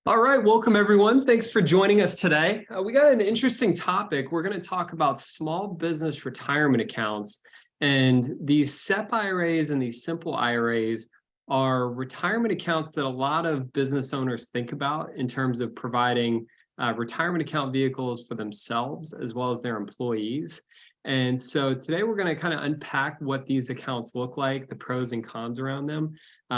All right, welcome everyone. Thanks for joining us today. We got an interesting topic. We're going to talk about small business retirement accounts. And these SEP IRAs and these simple IRAs are retirement accounts that a lot of business owners think about in terms of providing retirement account vehicles for themselves as well as their employees. And so today we're going to kind of unpack what these accounts look like, the pros and cons around them,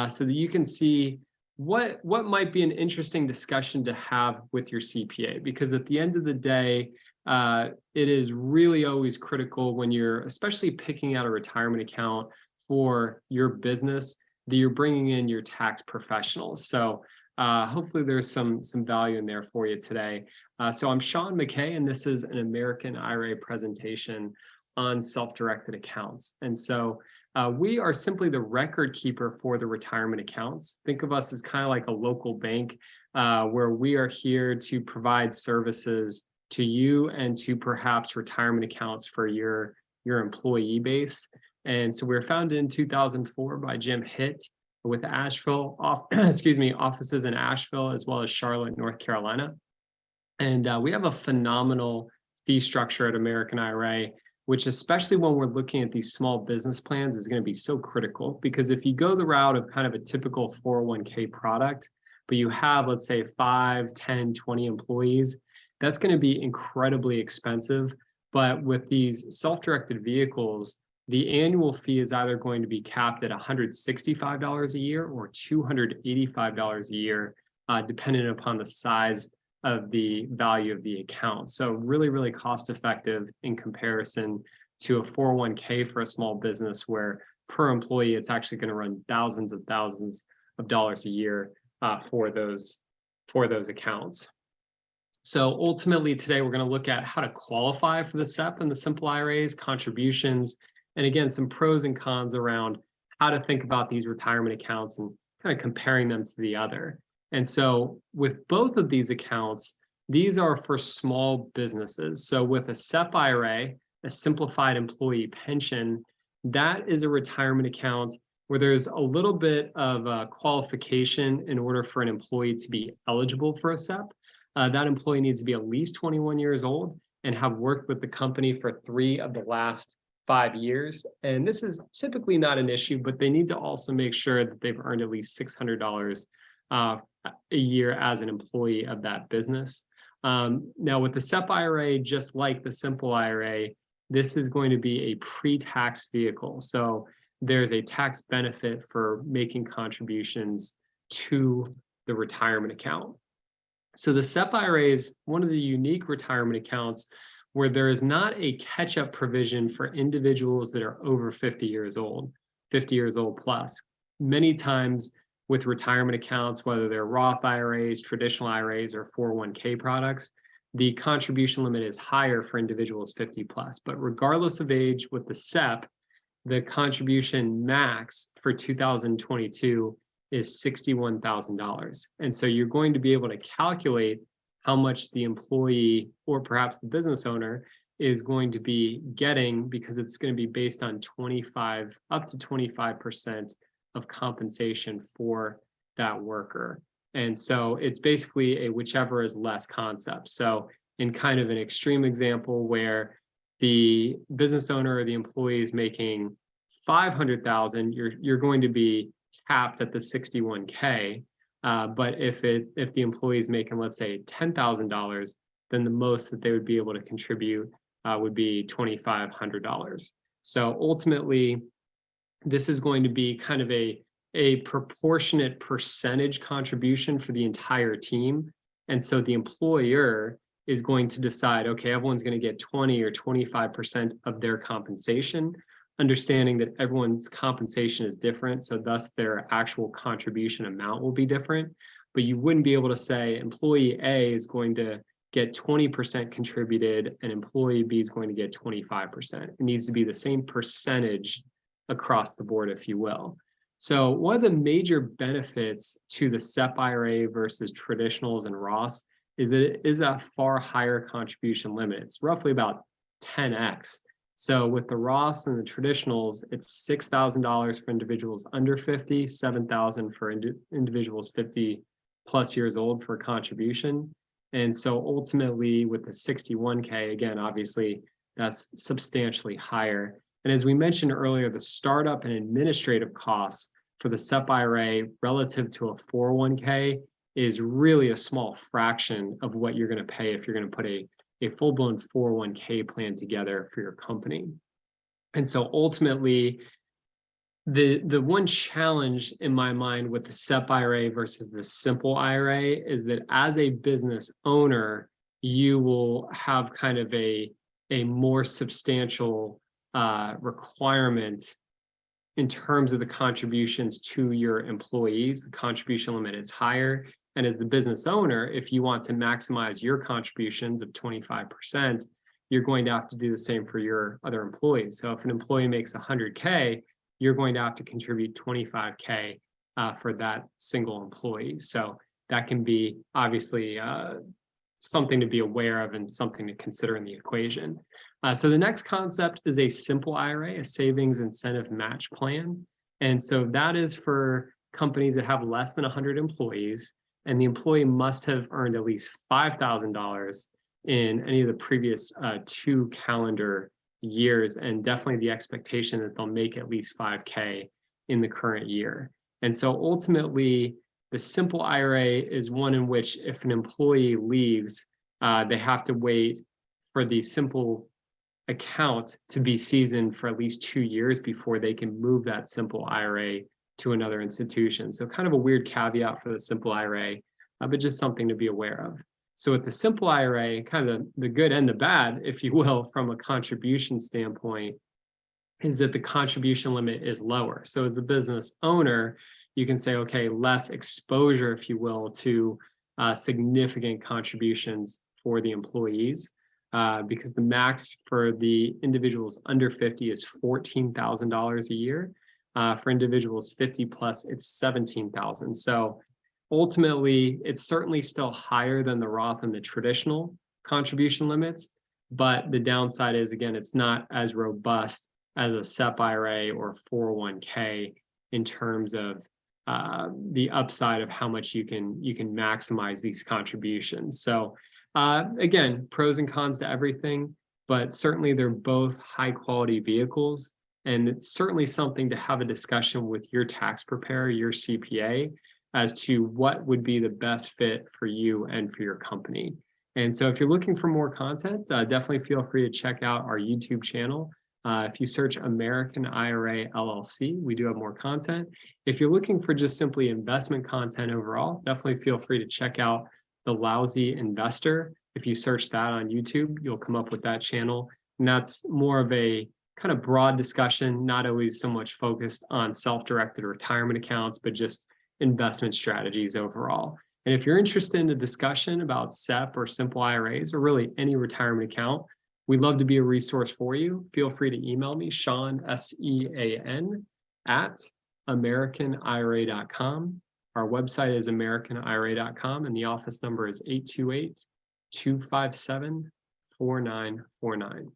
so that you can see what might be an interesting discussion to have with your CPA, because at the end of the day, it is really always critical when you're especially picking out a retirement account for your business that you're bringing in your tax professionals. So hopefully there's some value in there for you today. So I'm Sean McKay, and this is an American IRA presentation on self-directed accounts. And so we are simply the record keeper for the retirement accounts. Think of us as kind of like a local bank where we are here to provide services to you and to perhaps retirement accounts for your employee base. And so we were founded in 2004 by Jim Hitt with Asheville, offices in Asheville as well as Charlotte, North Carolina. And we have a phenomenal fee structure at American IRA, which especially when we're looking at these small business plans is going to be so critical, because if you go the route of kind of a typical 401k product, but you have, let's say 5, 10, 20 employees, that's going to be incredibly expensive. But with these self-directed vehicles, the annual fee is either going to be capped at $165 a year or $285 a year, depending upon the size of the value of the account. So really, really cost effective in comparison to a 401k for a small business where per employee, it's actually going to run thousands of dollars a year for those accounts. So ultimately today, we're going to look at how to qualify for the SEP and the simple IRAs, contributions, and again, some pros and cons around how to think about these retirement accounts and kind of comparing them to the other. And so with both of these accounts, these are for small businesses. So with a SEP IRA, a simplified employee pension, that is a retirement account where there's a little bit of a qualification in order for an employee to be eligible for a SEP. That employee needs to be at least 21 years old and have worked with the company for 3 of the last 5 years. And this is typically not an issue, but they need to also make sure that they've earned at least $600 a year as an employee of that business. Now with the SEP IRA, just like the simple IRA, this is going to be a pre-tax vehicle. So there's a tax benefit for making contributions to the retirement account. So the SEP IRA is one of the unique retirement accounts where there is not a catch-up provision for individuals that are over 50 years old plus. Many times with retirement accounts, whether they're Roth IRAs, traditional IRAs, or 401k products, the contribution limit is higher for individuals 50 plus. But regardless of age, with the SEP, the contribution max for 2022 is $61,000. And so you're going to be able to calculate how much the employee or perhaps the business owner is going to be getting, because it's going to be based on up to 25% of compensation for that worker. And so it's basically a whichever is less concept. So in kind of an extreme example where the business owner or the employee is making $500,000, you're going to be capped at the 61K. But if the employee is making, let's say, $10,000, then the most that they would be able to contribute would be $2,500. So ultimately, this is going to be kind of a proportionate percentage contribution for the entire team. And so the employer is going to decide, okay, everyone's going to get 20 or 25% of their compensation, understanding that everyone's compensation is different. So thus their actual contribution amount will be different. But you wouldn't be able to say employee A is going to get 20% contributed and employee B is going to get 25%. It needs to be the same percentage across the board, if you will. So one of the major benefits to the SEP IRA versus traditionals and Roths is that it is a far higher contribution limit. It's roughly about 10x. So with the Roths and the traditionals, it's $6,000 for individuals under 50, $7,000 for individuals 50 plus years old for a contribution. And so ultimately with the 61K, again, obviously that's substantially higher. And as we mentioned earlier, the startup and administrative costs for the SEP IRA relative to a 401K is really a small fraction of what you're going to pay if you're going to put a full-blown 401K plan together for your company. And so ultimately, the one challenge in my mind with the SEP IRA versus the simple IRA is that as a business owner, you will have kind of a more substantial requirement in terms of the contributions to your employees. The contribution limit is higher. And as the business owner, if you want to maximize your contributions of 25%, you're going to have to do the same for your other employees. So if an employee makes 100K, you're going to have to contribute 25K for that single employee. So that can be obviously something to be aware of and something to consider in the equation. So the next concept is a simple IRA, a savings incentive match plan. And so that is for companies that have less than 100 employees, and the employee must have earned at least $5,000 in any of the previous 2 calendar years, and definitely the expectation that they'll make at least 5K in the current year. And so ultimately, the simple IRA is one in which if an employee leaves, they have to wait for the simple account to be seasoned for at least 2 years before they can move that simple IRA to another institution. So kind of a weird caveat for the simple IRA, but just something to be aware of. So with the simple IRA, kind of the good and the bad, if you will, from a contribution standpoint, is that the contribution limit is lower. So as the business owner, you can say, okay, less exposure, if you will, to significant contributions for the employees, because the max for the individuals under 50 is $14,000 a year. For individuals 50 plus, it's $17,000. So ultimately, it's certainly still higher than the Roth and the traditional contribution limits, but the downside is, again, it's not as robust as a SEP IRA or 401K in terms of the upside of how much you can maximize these contributions. So again, pros and cons to everything, but certainly they're both high quality vehicles. And it's certainly something to have a discussion with your tax preparer, your CPA, as to what would be the best fit for you and for your company. And so if you're looking for more content, definitely feel free to check out our YouTube channel. If you search American IRA LLC, we do have more content. If you're looking for just simply investment content overall, definitely feel free to check out The Lousy Investor. If you search that on YouTube, you'll come up with that channel. And that's more of a kind of broad discussion, not always so much focused on self-directed retirement accounts, but just investment strategies overall. And if you're interested in a discussion about SEP or simple IRAs or really any retirement account, we'd love to be a resource for you. Feel free to email me, Sean, SEAN, at AmericanIRA.com. Our website is AmericanIRA.com, and the office number is 828-257-4949.